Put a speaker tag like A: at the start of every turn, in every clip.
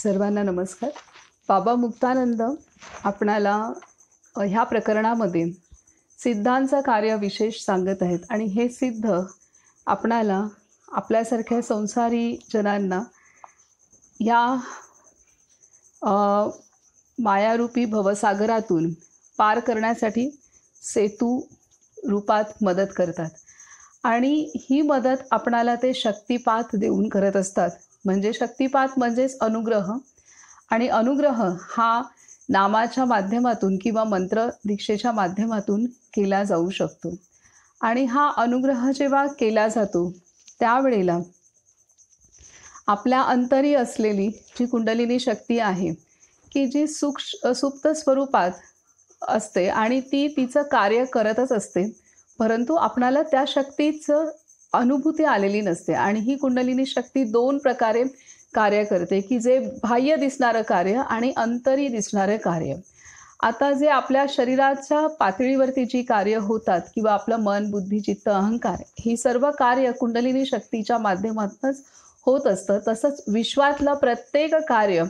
A: सर्वांना नमस्कार. बाबा मुक्तानंद आपणाला ह्या प्रकरणामध्ये सिद्धांचं कार्य विशेष सांगत आहेत आणि हे सिद्ध आपणाला आपल्यासारख्या संसारी जनांना या मायारूपी भवसागरातून पार करण्यासाठी सेतू रूपात मदत करतात. आणि ही मदत आपणाला ते शक्तिपात देऊन करत असतात. म्हणजे शक्तिपात म्हणजेच अनुग्रह, आणि अनुग्रह हा नामाच्या माध्यमातून किंवा मंत्र दीक्षेच्या माध्यमातून केला जाऊ शकतो. आणि हा अनुग्रह जेव्हा केला जातो त्यावेळेला आपल्या अंतरी असलेली जी कुंडलिनी शक्ती आहे की जी सुप्त स्वरूपात असते आणि ती तिचं कार्य करतच असते, परंतु आपणाला त्या शक्तीचं अनुभूती आलेली नसते. आणि ही कुंडलिनी शक्ती दोन प्रकारे कार्य करते की जे बाह्य दिसणारं कार्य आणि अंतरी दिसणारं कार्य. आता जे आपल्या शरीराच्या पातळीवरती जी कार्य होतात किंवा आपलं मन, बुद्धी, चित्त, अहंकार ही सर्व कार्य कुंडलिनी शक्तीच्या माध्यमातूनच होत असतं. तसंच विश्वातलं प्रत्येक कार्य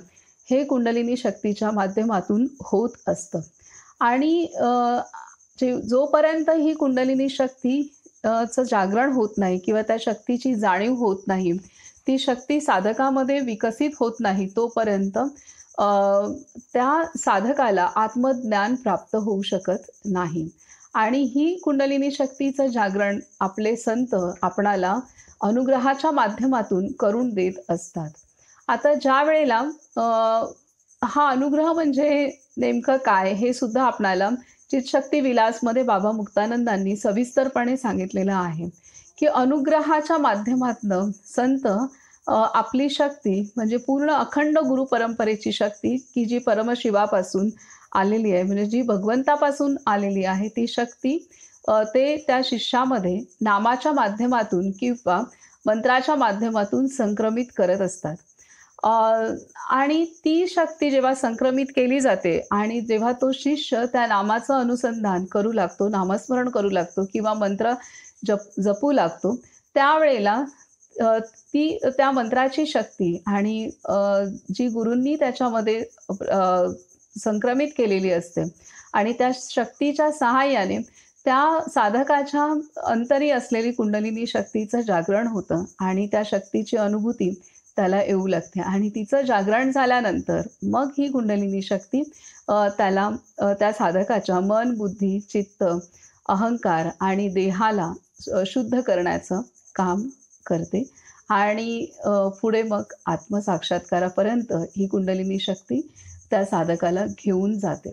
A: हे कुंडलिनी शक्तीच्या माध्यमातून होत असतं. आणि जोपर्यंत ही कुंडलिनी शक्तीचं जागरण होत नाही किंवा त्या शक्तीची जाणीव होत नाही, ती शक्ती साधकामध्ये विकसित होत नाही, तोपर्यंत त्या साधकाला आत्मज्ञान प्राप्त होऊ शकत नाही. आणि ही कुंडलिनी शक्तीचं जागरण आपले संत आपणाला अनुग्रहाच्या माध्यमातून करून देत असतात. आता ज्या वेळेला हा अनुग्रह म्हणजे नेमकं काय हे सुद्धा आपणाला चितशक्ती विलासमध्ये बाबा मुक्तानंदांनी सविस्तरपणे सांगितलेलं आहे की अनुग्रहाच्या माध्यमातून संत आपली शक्ती म्हणजे पूर्ण अखंड गुरु परंपरेची शक्ती की जी परमशिवापासून आलेली आहे, म्हणजे जी भगवंतापासून आलेली आहे, ती शक्ती ते त्या शिष्यामध्ये नामाच्या माध्यमातून किंवा मंत्राच्या माध्यमातून संक्रमित करत असतात. आणि ती शक्ती जेव्हा संक्रमित केली जाते आणि जेव्हा तो शिष्य त्या नामाचं अनुसंधान करू लागतो, नामस्मरण करू लागतो किंवा मंत्र जपू लागतो, त्यावेळेला ती त्या मंत्राची शक्ती आणि जी गुरूंनी त्याच्यामध्ये संक्रमित केलेली असते आणि त्या शक्तीच्या सहाय्याने त्या साधकाच्या अंतरी असलेली कुंडलिनी शक्तीचं जागरण होतं आणि त्या शक्तीची अनुभूती त्याला येऊ लागते. आणि तिचं जागरण झाल्यानंतर मग ही कुंडलिनी शक्ती त्याला त्या साधकाच्या मन, बुद्धी, चित्त, अहंकार आणि देहाला शुद्ध करण्याचं काम करते. आणि पुढे मग आत्मसाक्षात्कारापर्यंत ही कुंडलिनी शक्ती त्या साधकाला घेऊन जाते.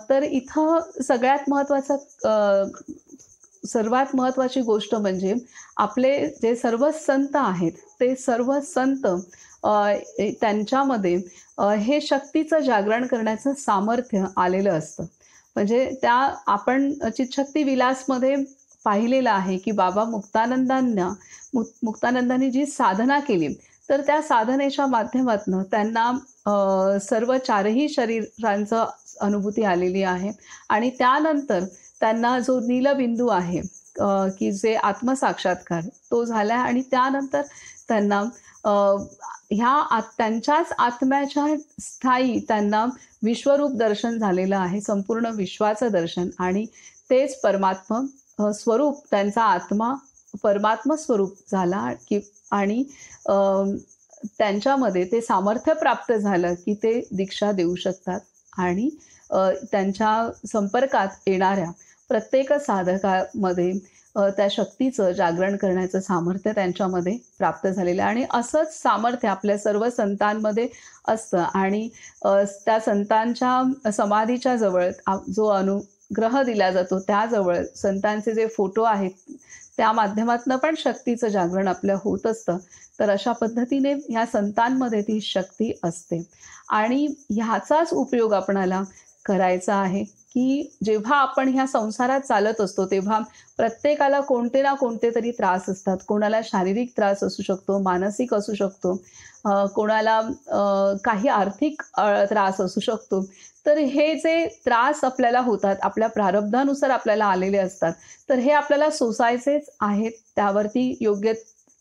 A: तर इथं सर्वात महत्त्वाची गोष्ट म्हणजे आपले जे सर्व संत आहेत ते सर्व संत त्यांच्यामध्ये हे शक्तीचं जागरण करण्याचं सामर्थ्य आलेलं असतं. म्हणजे त्या आपण चितशक्ती विलासमध्ये पाहिलेलं आहे की बाबा मुक्तानंदांनी जी साधना केली तर त्या साधनेच्या माध्यमातून त्यांना सर्व चारही शरीरांचं अनुभूती आलेली आहे. आणि त्यानंतर त्यांना जो नीलबिंदू आहे की जे आत्मसाक्षात्कार तो झाला आणि त्यानंतर त्यांना त्यांच्याच आत्म्याच्या स्थायी त्यांना विश्वरूप दर्शन झालेलं आहे, संपूर्ण विश्वाचं दर्शन. आणि तेच परमात्मा स्वरूप, त्यांचा आत्मा परमात्म स्वरूप झाला की आणि त्यांच्यामध्ये ते सामर्थ्य प्राप्त झालं की ते दीक्षा देऊ शकतात. आणि त्यांच्या संपर्कात येणाऱ्या प्रत्येक साधकामध्ये त्या शक्तीचं जागरण करण्याचं सामर्थ्य त्यांच्यामध्ये प्राप्त झालेलं आहे. आणि असंच सामर्थ्य आपल्या सर्व संतांमध्ये असतं. आणि त्या संतांच्या समाधीच्या जवळ जो अनुग्रह दिला जातो त्याजवळ संतांचे जे फोटो आहेत त्या माध्यमातून पण शक्तीचं जागरण आपलं होत असतं. तर अशा पद्धतीने ह्या संतांमध्ये ती शक्ती असते. आणि ह्याचाच उपयोग आपणाला करायचा आहे की जेव्हा आपण ह्या संसारात चालत असतो तेव्हा प्रत्येकाला कोणते ना कोणते तरी त्रास असतात. कोणाला शारीरिक त्रास असू शकतो, मानसिक असू शकतो, कोणाला काही आर्थिक त्रास असू शकतो. तर हे जे त्रास आपल्याला होतात आपल्या प्रारब्धानुसार आपल्याला आलेले असतात, तर हे आपल्याला सोसायचेच आहेत, त्यावरती योग्य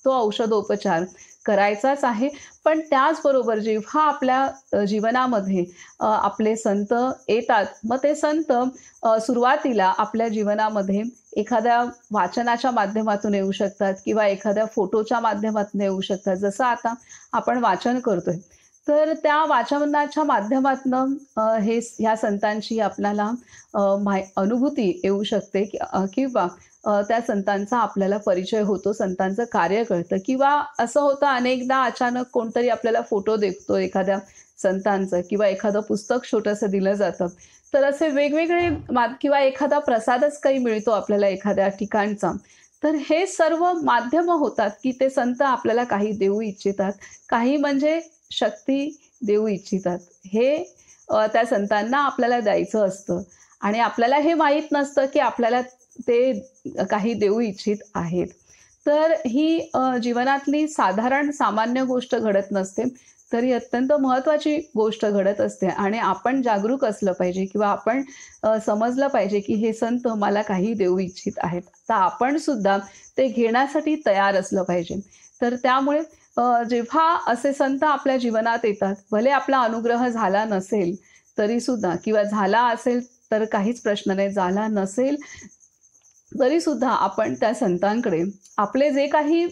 A: तो औषधोपचार करायचाच आहे. पण त्याचबरोबर जेव्हा आपल्या जीवनामध्ये आपले संत येतात, मग ते संत सुरुवातीला आपल्या जीवनामध्ये एखाद्या वाचनाच्या माध्यमातून येऊ शकतात किंवा एखाद्या फोटोच्या माध्यमातून येऊ शकतात. जसं आता आपण वाचन करतोय, तर त्या वाचनाच्या माध्यमातनं ह्या संतांची आपल्याला अनुभूती येऊ शकते किंवा त्या संतांचा आपल्याला परिचय होतो, संतांचं कार्य कळतं किंवा असं होतं अनेकदा अचानक कोणतरी आपल्याला फोटो दिसतो एखाद्या संतांचं किंवा एखादं पुस्तक छोटंसं दिलं जातं. तर असे वेगवेगळे किंवा एखादा प्रसादच काही मिळतो आपल्याला एखाद्या ठिकाणचा. तर हे सर्व माध्यमं होतात, की ते संत आपल्याला काही देऊ इच्छितात. काही म्हणजे शक्ती देऊ इच्छितात. हे त्या संतांना आपल्याला द्यायचं असतं आणि आपल्याला हे माहीत नसतं, की आपल्याला ते काही देऊ इच्छित आहेत. तर ही जीवनातली साधारण सामान्य गोष्ट घडत नसते, तरी अत्यंत महत्त्वाची गोष्ट घडत असते आणि आपण जागरूक असलं पाहिजे किंवा आपण समजलं पाहिजे, की हे संत मला काही देऊ इच्छित आहेत. तर आपण सुद्धा ते घेण्यासाठी तयार असलं पाहिजे. तर त्यामुळे जेव्हा असे संत आपल्या जीवनात येतात, भले आपला अनुग्रह झाला नसेल तरीसुद्धा किंवा झाला असेल तर काहीच प्रश्न नाही, झाला नसेल तरीसुद्धा आपण त्या संतांकडे आपले जे काही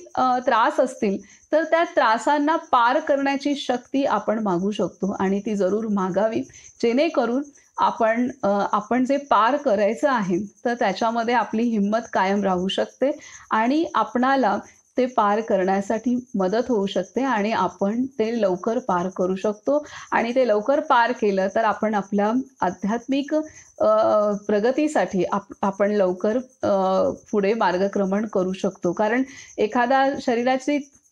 A: त्रास असतील, तर त्या त्रासांना पार करण्याची शक्ती आपण मागू शकतो आणि ती जरूर मागावी. जेणेकरून आपण जे पार करायचं आहे, तर त्याच्यामध्ये आपली हिंमत कायम राहू शकते आणि आपणाला ते पार करण्यासाठी मदत होऊ शकते आणि आपण ते लवकर पार करू शकतो आणि ते लवकर पार केलं तर आपण आपल्या आध्यात्मिक प्रगतीसाठी आपण लवकर पुढे मार्गक्रमण करू शकतो. कारण एखादा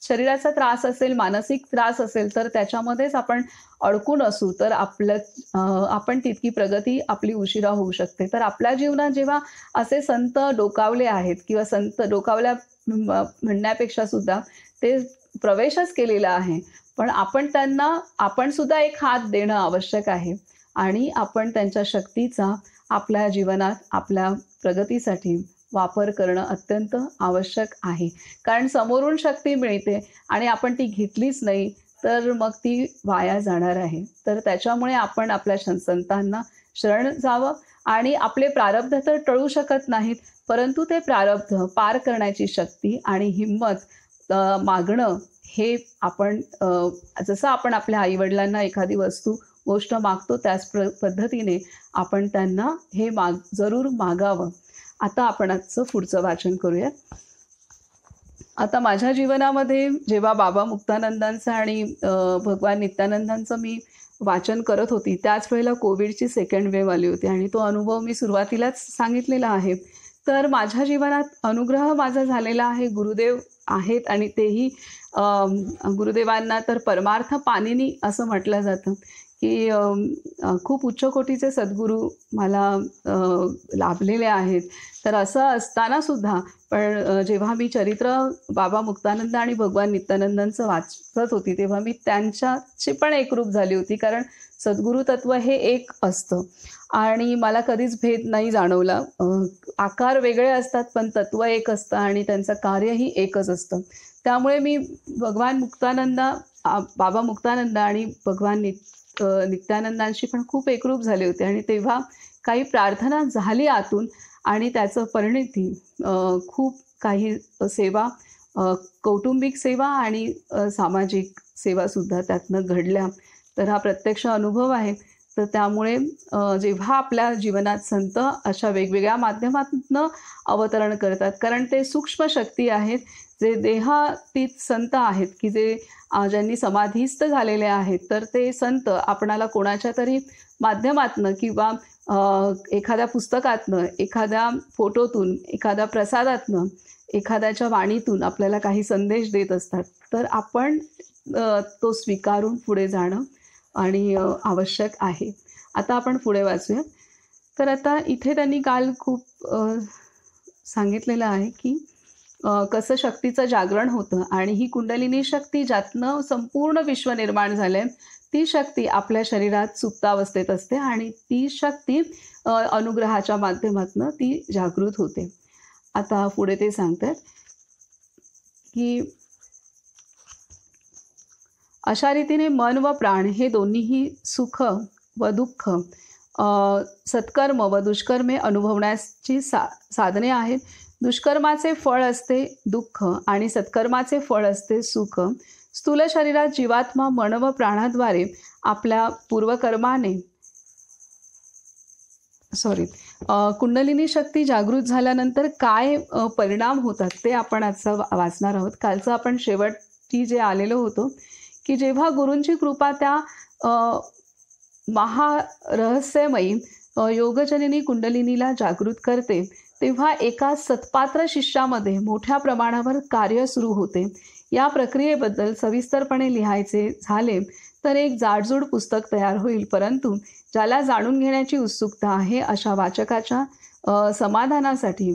A: शरीराचा त्रास असेल, मानसिक त्रास असेल, तर त्याच्यामध्येच आपण अडकून असू, तर आपण तितकी प्रगती आपली उशिरा होऊ शकते. तर आपल्या जीवनात जेव्हा असे संत डोकावले आहेत किंवा संत डोकावल्या म्हणण्यापेक्षा सुद्धा ते प्रवेशच केलेला आहे. पण आपण सुद्धा एक हात देणं आवश्यक आहे आणि आपण त्यांच्या शक्तीचा आपल्या जीवनात, आपल्या प्रगतीसाठी वापर करणं अत्यंत आवश्यक आहे. कारण समोरून शक्ती मिळते आणि आपण ती घेतलीच नाही, तर मग ती वाया जाणार आहे. तर त्याच्यामुळे आपण आपल्या संतांना शरण जावं आणि आपले प्रारब्ध तर टळू शकत नाहीत, परंतु ते प्रारब्ध पार करण्याची शक्ती आणि हिंमत मागणं हे आपण जसं आपण आपल्या आई-वडिलांना एखादी गोष्ट मागतो त्याच पद्धतीने आपण त्यांना हे जरूर मागावं. आता आपण आजचं पुढचं वाचन करूया. आता माझ्या जीवनामध्ये जेव्हा बाबा मुक्तानंदांचं आणि भगवान नित्यानंदांचं मी वाचन करत होती, त्याच वेळेला कोविडची सेकंड वेव्ह आली होती आणि तो अनुभव मी सुरुवातीलाच सांगितलेला आहे. तर माझ्या जीवनात अनुग्रह माझा झालेला आहे. गुरुदेव आहेत आणि तेही गुरुदेवांना तर परमार्थ पाणिनी असं म्हटलं जातं, की खूप उच्च कोटीचे सद्गुरू मला लाभलेले आहेत. तर असं असतानासुद्धा पण जेव्हा मी चरित्र बाबा मुक्तानंद आणि भगवान नित्यानंदांचं वाचत होती, तेव्हा मी त्यांच्याशी पण एकरूप झाली होती. कारण सद्गुरू तत्व हे एक असतं आणि मला कधीच भेद नाही जाणवला. आकार वेगळे असतात, पण तत्व एक असतं आणि त्यांचं कार्यही एकच असतं. त्यामुळे मी बाबा मुक्तानंद आणि भगवान नित्यानंदांशी पण खूप एकरूप झाले होते आणि तेव्हा काही प्रार्थना झाली आतून आणि त्याचं परिणती खूप काही सेवा, कौटुंबिक सेवा आणि सामाजिक सेवासुद्धा त्यातनं घडल्या. तर हा प्रत्यक्ष अनुभव आहे. तर त्यामुळे जेव्हा आपल्या जीवनात संत अशा वेगवेगळ्या माध्यमातून अवतरण करतात, कारण ते सूक्ष्म शक्ती आहेत, जे देहातीत संत आहेत, की ज्यांनी समाधीस्थ झालेले आहेत. तर ते संत आपणाला कोणाच्या तरी माध्यमातनं किंवा एखाद्या पुस्तकातनं, एखाद्या फोटोतून, एखाद्या प्रसादातनं, एखाद्याच्या वाणीतून आपल्याला काही संदेश देत असतात. तर आपण तो स्वीकारून पुढे जाणं आणि आवश्यक आहे. आता आपण पुढे वाचूया. तर आता इथे त्यांनी काल खूप सांगितलेलं आहे, की कसं शक्तीचं जागरण होतं आणि ही कुंडलिनी शक्ती ज्यातनं संपूर्ण विश्व निर्माण झालंय, ती शक्ती आपल्या शरीरात सुप्तावस्थेत असते आणि ती शक्ती अनुग्रहाच्या माध्यमातून ती जागृत होते. आता पुढे ते सांगतात, की अशा रीतीने मन व प्राण हे दोन्हीही सुख व दुःख, सत्कर्म व दुष्कर्मे अनुभवण्याची साधने आहेत. दुष्कर्माचे फळ असते दुःख आणि सत्कर्माचे फळ असते सुख. स्थूल शरीरात जीवात्मा मन व प्राणाद्वारे आपल्या पूर्वकर्माने कुंडलिनी शक्ती जागृत झाल्यानंतर काय परिणाम होतात ते आपण आजचं वाचणार आहोत. कालचं आपण शेवटी जे आलेलो होतो की जेव्हा गुरूंची कृपा त्या महारहस्यमयी योगजननी कुंडलिनीला जागृत करते, तेव्हा एका सत्पात्र शिष्यामध्ये मोठ्या प्रमाणावर कार्य सुरू होते. या प्रक्रियेबद्दल सविस्तरपणे लिहायचे झाले तर एक जाडजूड पुस्तक तयार होईल, परंतु ज्याला जाणून घेण्याची उत्सुकता आहे अशा वाचकाच्या समाधानासाठी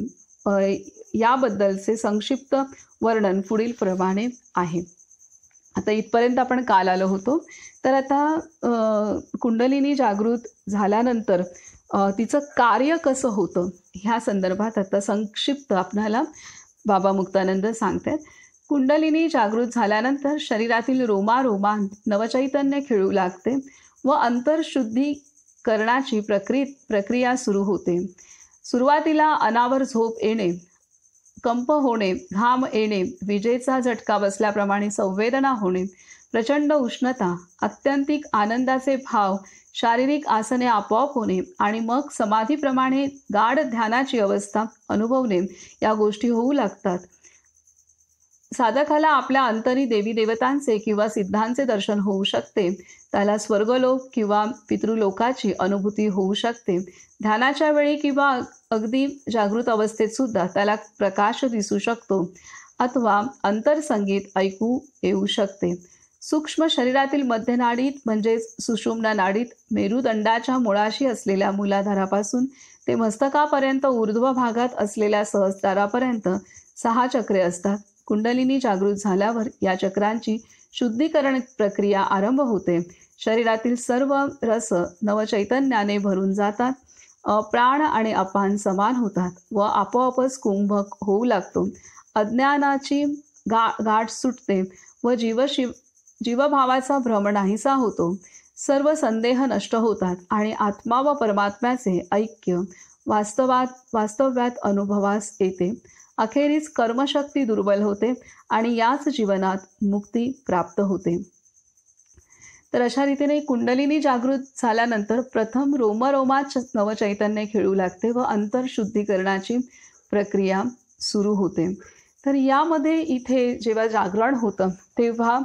A: याबद्दलचे संक्षिप्त वर्णन पुढील प्रमाणे आहे. आता इथपर्यंत आपण काल आलो होतो. तर आता कुंडलिनी जागृत झाल्यानंतर तिचं कार्य कसं होतं ह्या संदर्भात आता संक्षिप्त आपल्याला बाबा मुक्तानंद सांगतात. कुंडलिनी जागृत झाल्यानंतर शरीरातील रोमारोमांत नवचैतन्य खेळू लागते व अंतर्शुद्धीकरणाची प्रक्रिया सुरू होते. सुरुवातीला अनावर झोप येणे, कंप होणे, घाम येणे, विजेचा झटका बसल्याप्रमाणे संवेदना होणे, प्रचंड उष्णता, आत्यंतिक आनंदाचे भाव, शारीरिक आसने आपोआप होणे आणि मग समाधीप्रमाणे गाढ ध्यानाची अवस्था अनुभवणे या गोष्टी होऊ लागतात. साधकाला आपल्या अंतरी देवी देवतांचे किंवा सिद्धांचे दर्शन होऊ शकते. त्याला स्वर्गलोक किंवा पितृलोकाची अनुभूती होऊ शकते. ध्यानाच्या वेळी किंवा अगदी जागृत अवस्थेत सुद्धा त्याला प्रकाश दिसू शकतो अथवा अंतरसंगीत ऐकू येऊ शकते. सूक्ष्म शरीरातील मध्यनाडीत म्हणजेच सुषुम्ना नाडीत मेरुदंडाच्या मुळाशी असलेल्या मूलाधारापासून ते मस्तकापर्यंत ऊर्ध्व भागात असलेल्या सहस्रारापर्यंत 6 चक्रे असतात. कुंडलिनी जागृत झाल्यावर या चक्रांची शुद्धीकरण प्रक्रिया आरंभ होते. शरीरातील सर्व रस नवचैतन्याने भरून जातात. प्राण आणि अपान समान होतात व आपोआपच कुंभक होऊ लागतो. अज्ञानाची गाठ सुटते व जीवभावाचा भ्रम नाहीसा होतो. सर्व संदेह नष्ट होतात आणि आत्मा व परमात्म्याचे ऐक्य वास्तव्यात अनुभवास येते. अखेरीस कर्मशक्ती दुर्बल होते आणि याच जीवनात मुक्ती प्राप्त होते. तर अशा रीतीने कुंडलिनी जागृत झाल्यानंतर प्रथम रोमरोमात नवचैतन्य खेळू लागते व अंतर्शुद्धीकरणाची प्रक्रिया सुरू होते. तर यामध्ये इथे जेव्हा जागरण होतं तेव्हा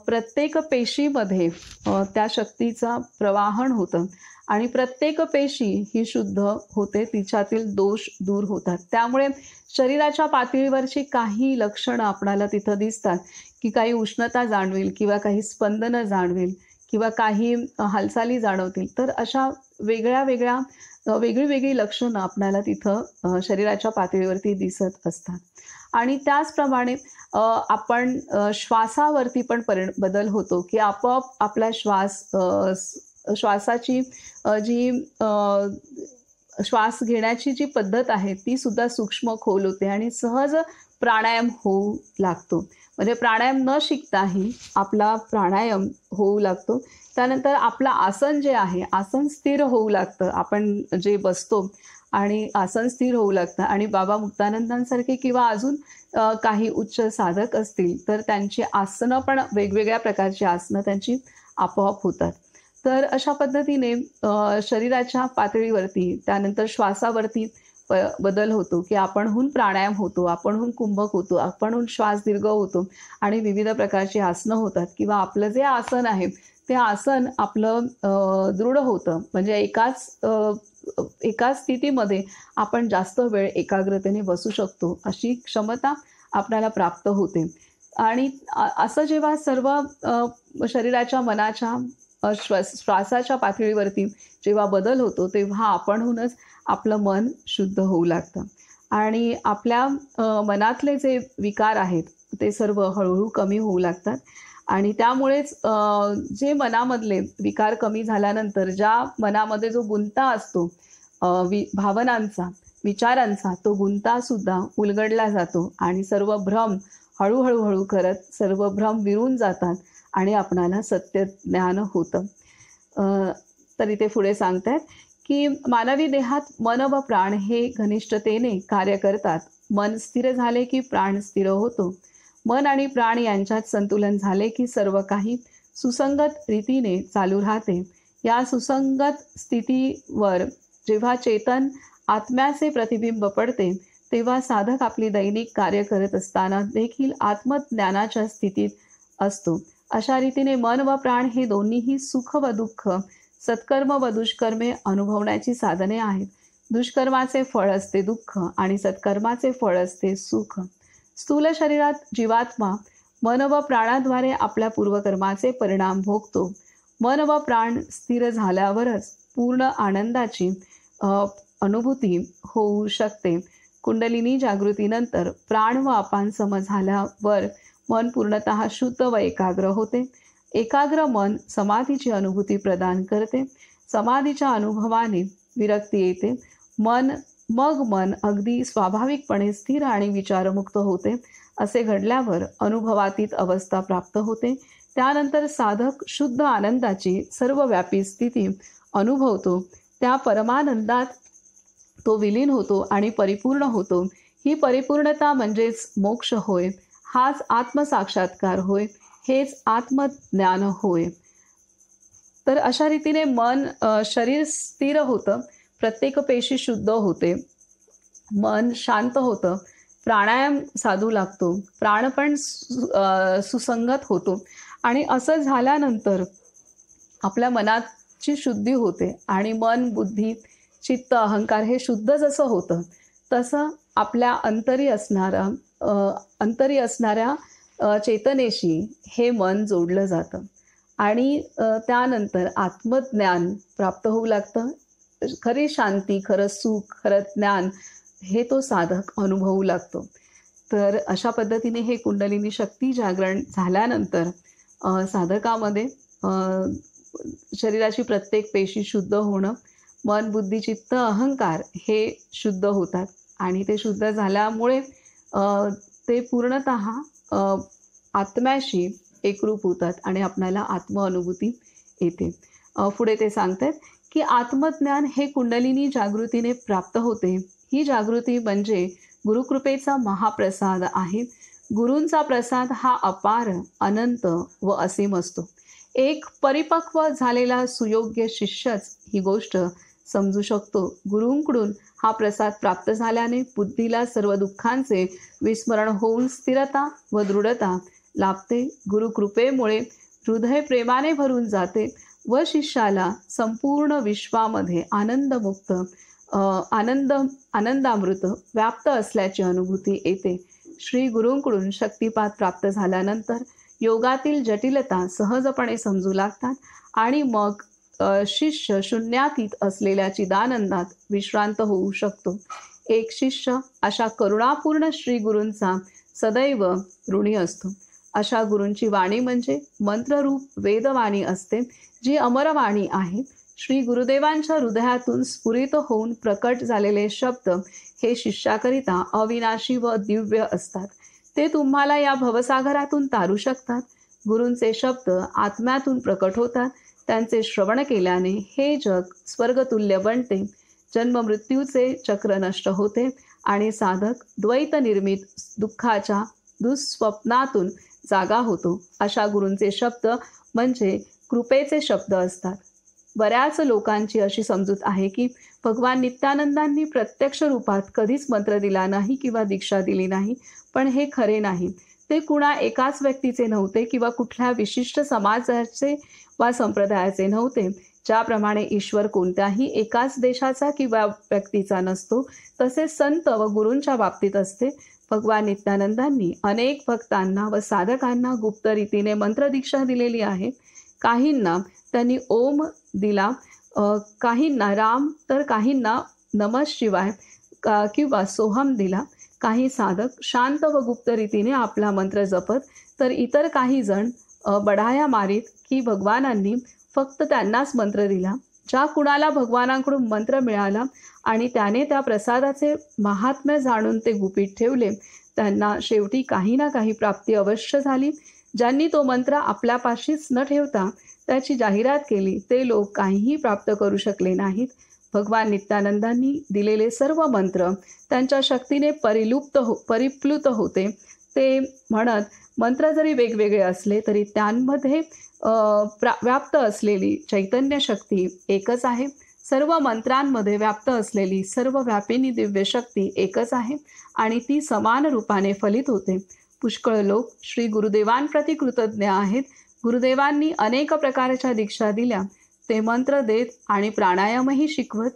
A: प्रत्येक पेशीमध्ये त्या शक्तीचा प्रवाहन होतं आणि प्रत्येक पेशी ही शुद्ध होते, तिच्यातील दोष दूर होतात. त्यामुळे शरीराच्या पातळीवरची काही लक्षणं आपणाला तिथं दिसतात की काही उष्णता जाणवेल किंवा काही स्पंदनं जाणवेल किंवा काही हालचाली जाणवतील. तर अशा वेगळी लक्षणं आपल्याला तिथं शरीराच्या पातळीवरती दिसत असतात. आणि त्याचप्रमाणे आपण श्वासावरती पण बदल होतो की आपोआप आपला श्वासाची जी श्वास घेण्याची जी पद्धत आहे ती सुद्धा सूक्ष्म खोल होते आणि सहज प्राणायाम होऊ लागतो. म्हणजे प्राणायाम न शिकताही आपला प्राणायाम होऊ लागतो. त्यानंतर आपलं आसन जे आहे आसन स्थिर होऊ लागतं. आपण जे बसतो आणि आसन स्थिर होऊ लागतं आणि बाबा मुक्तानंदांसारखे किंवा अजून काही उच्च साधक असतील तर त्यांची आसनं पण वेगवेगळ्या प्रकारची आसनं त्यांची आपोआप होतात. तर अशा पद्धतीने शरीराच्या पातळीवरती त्यानंतर श्वासावरती बदल होतो की आपणहून प्राणायाम होतो, आपणहून कुंभक होतो, आपणहून श्वास दीर्घ होतो आणि विविध प्रकारची आसनं होतात किंवा आपलं जे आसन आहे ते आसन आपलं दृढ होतं. म्हणजे एकाच स्थितीमध्ये आपण जास्त वेळ एकाग्रतेने बसू शकतो अशी क्षमता आपल्याला प्राप्त होते. आणि असं जेव्हा सर्व शरीराच्या मनाच्या श्वासाच्या पातळीवरती जेव्हा बदल होतो तेव्हा आपणहूनच आपलं मन शुद्ध होऊ लागतं आणि आपल्या मनातले जे विकार आहेत ते सर्व हळूहळू कमी होऊ लागतात. आणि त्यामुळेच जे मनामधले विकार कमी झाल्यानंतर ज्या मनामध्ये जो गुंता असतो भावनांचा विचारांचा तो गुंतासुद्धा उलगडला जातो आणि सर्व भ्रम हळूहळू करत सर्व भ्रम विरून जातात आणि आपणाला सत्य ज्ञान होतं. तर इथे पुढे सांगतायत की मानवी देहात मन व प्राण हे घनिष्ठतेने कार्य करतात. मन स्थिर झाले की प्राण स्थिर होतो. मन आणि प्राण यांच्यात संतुलन झाले की सर्व काही सुसंगत रीतीने चालू राहते. या सुसंगत स्थितीवर जेव्हा चेतन आत्म्याचे प्रतिबिंब पडते, तेव्हा साधक आपली दैनिक कार्य करत असताना देखील आत्मज्ञानाच्या स्थितीत असतो. अशा रीतीने मन व प्राण हे दोन्हीही सुख व दुःख, सत्कर्म व दुष्कर्मे अनुभवण्याची साधने आहेत. दुष्कर्माचे फळ असते दुःख आणि सत्कर्माचे फळ असते सुख. स्थूल शरीरात जीवात्मा मन व प्राणाद्वारे आपल्या पूर्वकर्माचे परिणाम भोगतो. मन व प्राण स्थिर झाल्यावरच पूर्ण आनंदाची अनुभूती होऊ शकते. कुंडलिनी जागृतीनंतर प्राण व अपान सम झाल्यावर मन पूर्णतः शुद्ध व एकाग्र होते. एकाग्र मन समाधीची अनुभूती प्रदान करते. समाधीच्या अनुभवाने विरक्ती येते. मग मन अगदी स्वाभाविकपणे स्थिर आणि विचारमुक्त होते. असे घडल्यावर अनुभवातीत अवस्था प्राप्त होते. त्यानंतर साधक शुद्ध आनंदाची सर्वव्यापी स्थिती अनुभवतो. त्या परमानंदात तो विलीन होतो आणि परिपूर्ण होतो. ही परिपूर्णता म्हणजेच मोक्ष होय. हाच आत्मसाक्षात्कार होय. हेच आत्मज्ञान होय. तर अशा रीतीने मन शरीर स्थिर होतं, प्रत्येक पेशी शुद्ध होते, मन शांत होतं, प्राणायाम साधू लागतो, प्राण पण सुसंगत होतो आणि असं झाल्यानंतर आपल्या मनाची शुद्धी होते आणि मन, बुद्धी, चित्त, अहंकार हे शुद्ध जसं होतं तसं आपल्या अंतरी असणाऱ्या चेतनेशी हे मन जोडलं जातं आणि त्यानंतर आत्मज्ञान प्राप्त होऊ लागतं. खरी शांती, खरं सुख, खरं ज्ञान हे तो साधक अनुभवू लागतो. तर अशा पद्धतीने हे कुंडलिनी शक्ती जागरण झाल्यानंतर साधकामध्ये शरीराची प्रत्येक पेशी शुद्ध होणं, मन, बुद्धी, चित्त, अहंकार हे शुद्ध होतात आणि ते शुद्ध झाल्यामुळे ते पूर्णतः आत्म्याशी एकरूप होतात आणि आपल्याला आत्मअनुभूती येते. पुढे ते सांगतात की आत्मज्ञान हे कुंडलिनी जागृतीने प्राप्त होते. ही जागृती म्हणजे गुरुकृपेचा महाप्रसाद आहे. गुरूंचा प्रसाद हा अपार, अनंत व असीम असतो. एक परिपक्व झालेला सुयोग्य शिष्यच ही गोष्ट समजू शकतो. गुरूंकडून हा प्रसाद प्राप्त झाल्याने बुद्धीला सर्व दुःखांचे विस्मरण होऊन स्थिरता व दृढता लाभते. गुरुकृपेमुळे हृदय प्रेमाने भरून जाते व शिष्याला संपूर्ण विश्वामध्ये आनंदामृत व्याप्त असल्याची अनुभूती येते. श्री गुरूंकडून शक्तिपात प्राप्त झाल्यानंतर योगातील जटिलता सहजपणे समजू लागतात आणि मग शिष्य शून्यातीत असलेल्या चिदानंदात विश्रांत होऊ शकतो. एक शिष्य अशा करुणापूर्ण श्री गुरूंचा सदैव ऋणी असतो. अशा गुरूंची वाणी म्हणजे मंत्ररूप वेदवाणी असते, जी अमरवाणी आहे. श्री गुरुदेवांच्या हृदयातून स्फुरित होऊन प्रकट झालेले शब्द हे शिष्याकरिता अविनाशी व दिव्य असतात. ते तुम्हाला या भवसागरातून तारू शकतात. गुरूंचे शब्द आत्म्यातून प्रकट होतात. त्यांचे श्रवण केल्याने हे जग स्वर्गतुल्य बनते. जन्ममृत्यूचे चक्र नष्ट होते आणि साधक द्वैत निर्मित दुःखाच्या दुःस्वप्नातून जागा होतो. अशा गुरूंचे शब्द म्हणजे कृपेचे शब्द असतात. बऱ्याच लोकांची अशी समजूत आहे की भगवान नित्यानंदांनी प्रत्यक्ष रूपात कधीच मंत्र दिला नाही किंवा दीक्षा दिली नाही, पण हे खरे नाही. ते कुणा एकाच व्यक्तीचे नव्हते किंवा कुठल्या विशिष्ट समाजाचे वा संप्रदायाचे नव्हते. ज्याप्रमाणे ईश्वर कोणत्याही एकाच देशाचा किंवा व्यक्तीचा नसतो, तसे संत व गुरूंच्या बाबतीत असते. भगवान नित्यानंदांनी अनेक भक्तांना व साधकांना गुप्त रीतीने मंत्रदीक्षा दिलेली आहे. काहींना त्यांनी ओम दिला, काहींना राम, तर काहींना नमः शिवाय किंवा सोहम दिला. काही साधक शांत व गुप्त रीतीने आपला मंत्र जपत, तर इतर काही जण बढाया मारीत की भगवानांनी फक्त त्यांनाच मंत्र दिला. ज्या कुणाला भगवानांकडून मंत्र मिळाला आणि त्याने त्या प्रसादाचे महात्म्य जाणून ते गुपित ठेवले, त्यांना शेवटी काही ना काही प्राप्ती अवश्य झाली. ज्यांनी तो मंत्र आपल्यापाशीच न ठेवता त्याची जाहिरात केली ते लोक काहीही प्राप्त करू शकले नाहीत. भगवान नित्यानंदांनी दिलेले सर्व मंत्र त्यांच्या शक्तीने परिप्लुत होते. ते म्हणत, मंत्र जरी वेगवेगळे असले तरी त्यांमध्ये व्याप्त असलेली चैतन्य शक्ती एकच आहे. सर्व मंत्रांमध्ये व्याप्त असलेली सर्व व्यापिनी दिव्य शक्ती एकच आहे आणि ती समान रूपाने फलित होते. पुष्कळ लोक श्री गुरुदेवांप्रती कृतज्ञ आहेत. गुरुदेवांनी अनेक प्रकारच्या दीक्षा दिल्या. ते मंत्र देत आणि प्राणायामही शिकवत.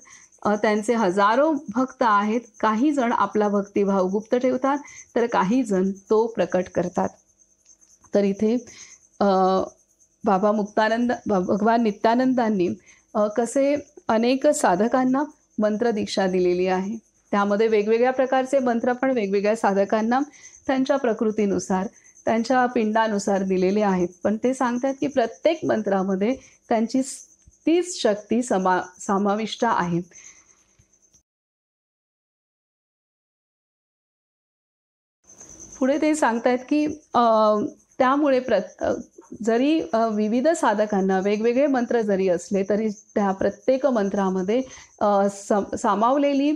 A: त्यांचे हजारो भक्त आहेत. काही जण आपला भक्तिभाव गुप्त ठेवतात तर काही जण तो प्रकट करतात. तर इथे भगवान नित्यानंदांनी कसे अनेक साधकांना मंत्रदीक्षा दिलेली आहे. त्यामध्ये वेगवेगळ्या प्रकारचे मंत्र पण वेगवेगळ्या साधकांना त्यांच्या प्रकृतीनुसार त्यांच्या पिंडानुसार दिलेले आहेत. पण ते सांगतात की प्रत्येक मंत्रामध्ये त्यांची तीच शक्ती समाविष्ट आहे. पुढे ते सांगतात की त्यामुळे जरी विविध साधकांना वेगवेगळे मंत्र जरी असले तरी त्या प्रत्येक मंत्रामध्ये सामावलेली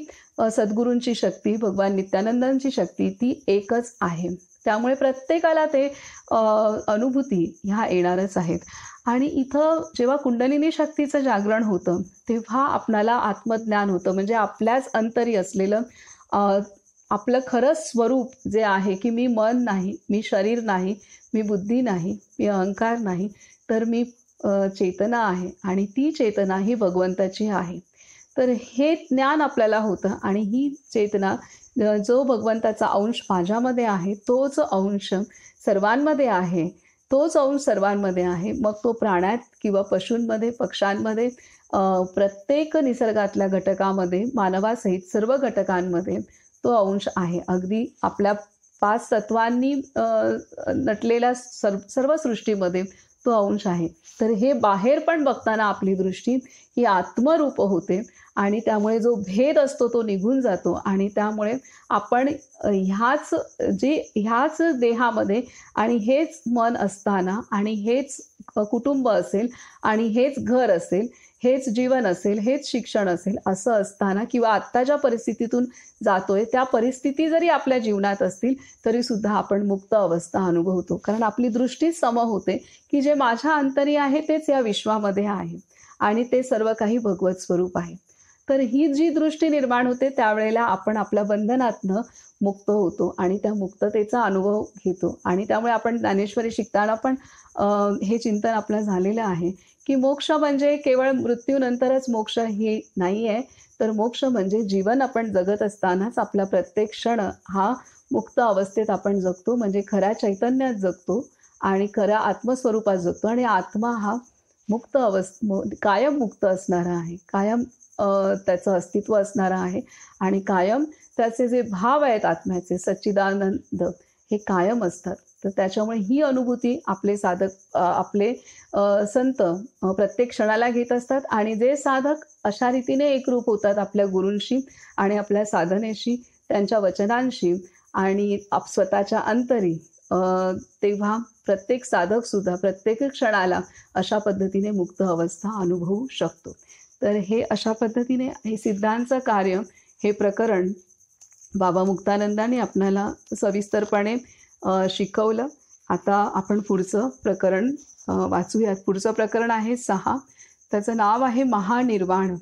A: सद्गुरूंची शक्ती, भगवान नित्यानंदांची शक्ती ती एकच आहे. त्यामुळे प्रत्येकाला ते अनुभूती ह्या येणारच आहेत. आणि इथं जेव्हा कुंडलिनी शक्तीचं जागरण होतं तेव्हा आपणाला आत्मज्ञान होतं. म्हणजे आपल्याच अंतरी असलेलं आपलं खरं स्वरूप जे आहे की मी मन नाही, मी शरीर नाही, मी बुद्धी नाही, मी अहंकार नाही, तर मी चेतना आहे आणि ती चेतना ही भगवंताची आहे. तर हे ज्ञान आपल्याला होतं आणि ही चेतना जो भगवंताचा अंश माझ्यामध्ये आहे तोच अंश सर्वांमध्ये आहे. तोच अंश सर्वांमध्ये आहे. मग तो प्राण्यात किंवा पशूंमध्ये, पक्ष्यांमध्ये, प्रत्येक निसर्गातल्या घटकामध्ये, मानवासहित सर्व घटकांमध्ये तो अंश आहे. अगदी आपल्या 5 तत्वांनी नटलेल्या सर्व सृष्टीमध्ये तो अंश आहे. तर हे बाहेर पण बघताना आपली दृष्टी ही आत्मरूप होते आणि त्यामुळे जो भेद असतो तो निघून जातो आणि त्यामुळे आपण ह्याच देहामध्ये आणि हेच मन असताना आणि हेच कुटुंब असेल आणि हेच घर असेल, हेच जीवन असेल, हेच शिक्षण असेल असं असताना किंवा आत्ता ज्या परिस्थितीतून जातोय त्या परिस्थिती जरी आपल्या जीवनात असतील तरी सुद्धा आपण मुक्त अवस्था अनुभवतो. कारण आपली दृष्टी सम होते की जे माझ्या अंतरी आहे तेच या विश्वामध्ये आहे आणि ते सर्व काही भगवत स्वरूप आहे. तर ही जी दृष्टी निर्माण होते त्यावेळेला आपण आपल्या बंधनातनं मुक्त होतो आणि त्या मुक्ततेचा अनुभव घेतो. आणि त्यामुळे आपण ज्ञानेश्वरी शिकताना पण हे चिंतन आपलं झालेलं आहे की मोक्ष म्हणजे केवळ मृत्यूनंतरच मोक्ष हे नाही आहे, तर मोक्ष म्हणजे जीवन आपण जगत असतानाच आपला प्रत्येक क्षण हा मुक्त अवस्थेत आपण जगतो. म्हणजे खऱ्या चैतन्यात जगतो आणि खऱ्या आत्मस्वरूपात जगतो आणि आत्मा हा मुक्त कायम मुक्त असणारा आहे, कायम त्याचं अस्तित्व असणारं आहे आणि कायम त्याचे जे भाव आहेत आत्म्याचे सच्चिदानंद हे कायम असतात. तर त्याच्यामुळे ही अनुभूती आपले साधक आपले संत प्रत्येक क्षणाला घेत असतात आणि जे साधक अशा रीतीने एकरूप होतात आपल्या गुरूंशी आणि आपल्या साधनेशी, त्यांच्या वचनांशी आणि स्वतःच्या अंतरी, तेव्हा प्रत्येक साधकसुद्धा प्रत्येक क्षणाला अशा पद्धतीने मुक्त अवस्था अनुभवू शकतो. तर हे अशा पद्धतीने हे सिद्धांचं कार्य हे प्रकरण बाबा मुक्तानंदांनी आपणाला सविस्तरपणे शिकवलं. आता आपण पुढचं प्रकरण वाचूयात. पुढचं प्रकरण आहे 6. त्याचं नाव आहे महानिर्वाण.